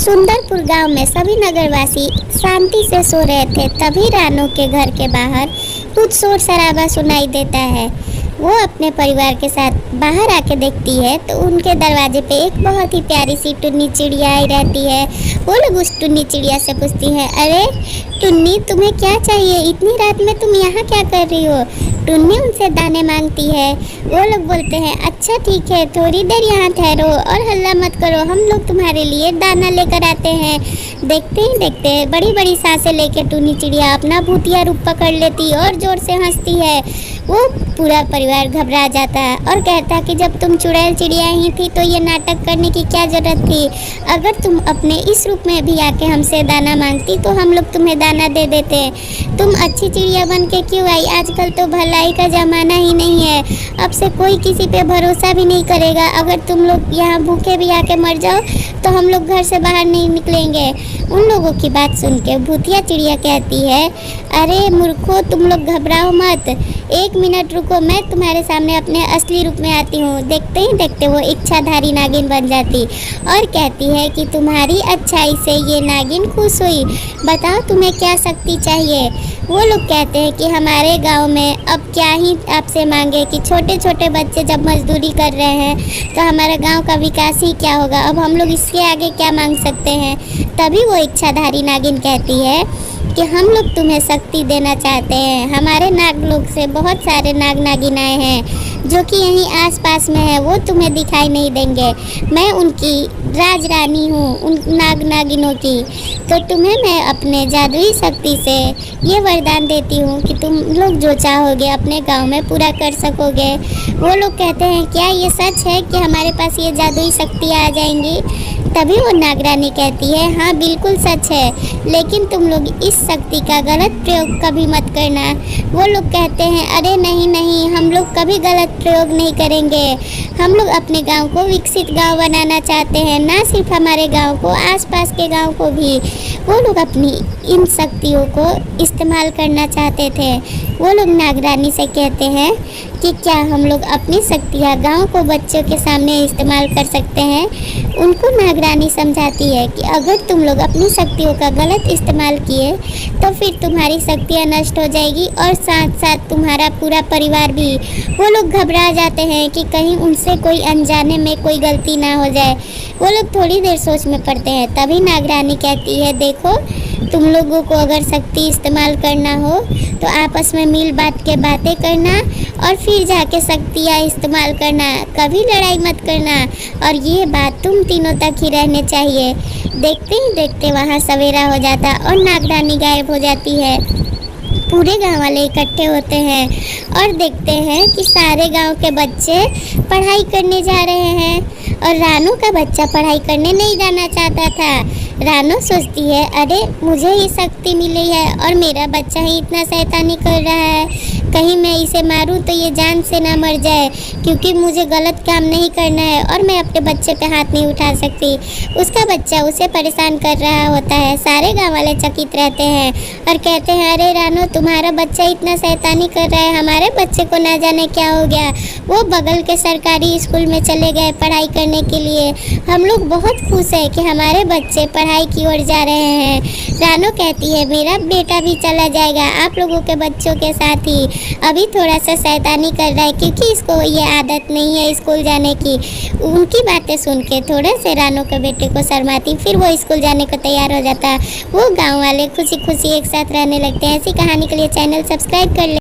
सुंदरपुर गांव में सभी नगरवासी शांति से सो रहे थे। तभी रानू के घर के बाहर कुछ शोर शराबा सुनाई देता है। वो अपने परिवार के साथ बाहर आके देखती है तो उनके दरवाजे पे एक बहुत ही प्यारी सी टुन्नी चिड़िया आई रहती है। वो लोग उस टुन्नी चिड़िया से पूछती हैं, अरे टुन्नी, तुम्हें क्या चाहिए? इतनी रात में तुम यहाँ क्या कर रही हो? टुन्नी उनसे दाने मांगती है। वो लोग बोलते हैं, अच्छा ठीक है, थोड़ी देर यहाँ ठहरो और हल्ला मत करो, हम लोग तुम्हारे लिए दाना लेकर आते हैं। देखते ही देखते बड़ी बड़ी सांसें लेके टुन्नी चिड़िया अपना भूतिया रूप पकड़ लेती और जोर से हंसती है। वो पूरा परिवार घबरा जाता है और कहता कि जब तुम चुड़ैल चिड़िया ही थी तो ये नाटक करने की क्या जरूरत थी? अगर तुम अपने इस रूप में भी आके हमसे दाना मांगती तो हम लोग तुम्हें दाना दे देते। तुम अच्छी चिड़िया बन के क्यों आई? आजकल तो भलाई का ज़माना ही नहीं है। अब से कोई किसी पे भरोसा भी नहीं करेगा। अगर तुम लोग यहाँ भूखे भी आके मर जाओ तो हम लोग घर से बाहर नहीं निकलेंगे। उन लोगों की बात सुन के भूतिया चिड़िया कहती है, अरे मूर्खों, तुम लोग घबराओ मत, एक मिनट रुको, मैं तुम्हारे सामने अपने असली रूप में आती हूँ। देखते ही देखते वो इच्छाधारी नागिन बन जाती और कहती है कि तुम्हारी अच्छाई से ये नागिन खुश हुई। बताओ तुम्हें क्या शक्ति चाहिए? वो लोग कहते हैं कि हमारे गांव में अब क्या ही आपसे मांगे कि छोटे छोटे बच्चे जब मजदूरी कर रहे हैं तो हमारे गांव का विकास ही क्या होगा? अब हम लोग इसके आगे क्या मांग सकते हैं? तभी वो इच्छाधारी नागिन कहती है कि हम लोग तुम्हें शक्ति देना चाहते हैं। हमारे नाग लोग से बहुत सारे नाग नागिनाएँ हैं जो कि यहीं आसपास में है, वो तुम्हें दिखाई नहीं देंगे। मैं उनकी राज रानी हूँ, उन नाग नागिनों की। तो तुम्हें मैं अपने जादुई शक्ति से ये वरदान देती हूँ कि तुम लोग जो चाहोगे अपने गांव में पूरा कर सकोगे। वो लोग कहते हैं, क्या ये सच है कि हमारे पास ये जादुई शक्ति आ जाएंगी? तभी वो नागरानी कहती है, हाँ बिल्कुल सच है, लेकिन तुम लोग इस शक्ति का गलत प्रयोग कभी मत करना। वो लोग कहते हैं, अरे नहीं नहीं, हम लोग कभी गलत प्रयोग नहीं करेंगे। हम लोग अपने गांव को विकसित गांव बनाना चाहते हैं, ना सिर्फ हमारे गांव को, आसपास के गांव को भी। वो लोग अपनी इन शक्तियों को इस्तेमाल करना चाहते थे। वो लोग नागरानी से कहते हैं कि क्या हम लोग अपनी शक्तियाँ गांव को बच्चों के सामने इस्तेमाल कर सकते हैं? उनको नागरानी समझाती है कि अगर तुम लोग अपनी शक्तियों का गलत इस्तेमाल किए तो फिर तुम्हारी शक्तियाँ नष्ट हो जाएगी और साथ साथ तुम्हारा पूरा परिवार भी। वो लोग घबरा जाते हैं कि कहीं उनसे कोई अनजाने में कोई गलती ना हो जाए। वो लोग थोड़ी देर सोच में पड़ते हैं। तभी नागरानी कहती है, देखो, तुम लोगों को अगर शक्ति इस्तेमाल करना हो तो आपस में मिल बांट के बातें करना और फिर जाके शक्तियाँ इस्तेमाल करना, कभी लड़ाई मत करना, और ये बात तुम तीनों तक ही रहने चाहिए। देखते ही देखते वहाँ सवेरा हो जाता और नागरानी गायब हो जाती है। पूरे गांव वाले इकट्ठे होते हैं और देखते हैं कि सारे गांव के बच्चे पढ़ाई करने जा रहे हैं और रानू का बच्चा पढ़ाई करने नहीं जाना चाहता था। रानू सोचती है, अरे मुझे ही शक्ति मिली है और मेरा बच्चा ही इतना शैतानी कर रहा है, कहीं मैं इसे मारूं तो ये जान से ना मर जाए, क्योंकि मुझे गलत काम नहीं करना है और मैं अपने बच्चे पे हाथ नहीं उठा सकती। उसका बच्चा उसे परेशान कर रहा होता है। सारे गाँव वाले चकित रहते हैं और कहते हैं, अरे रानू, तुम्हारा बच्चा इतना शैतानी कर रहा है, हमारे बच्चे को ना जाने क्या हो गया। वो बगल के सरकारी स्कूल में चले गए पढ़ाई करने के लिए। हम लोग बहुत खुश हैं कि हमारे बच्चे पढ़ाई की ओर जा रहे हैं। रानू कहती है, मेरा बेटा भी चला जाएगा आप लोगों के बच्चों के साथ ही। अभी थोड़ा सा शैतानी कर रहा है क्योंकि इसको ये आदत नहीं है स्कूल जाने की। उनकी बातें सुन के थोड़े से रानू के बेटे को शर्माती, फिर वो स्कूल जाने को तैयार हो जाता। वो गाँव वाले खुशी खुशी एक साथ रहने लगते हैं। ऐसी कहानी के लिए चैनल सब्सक्राइब कर ले।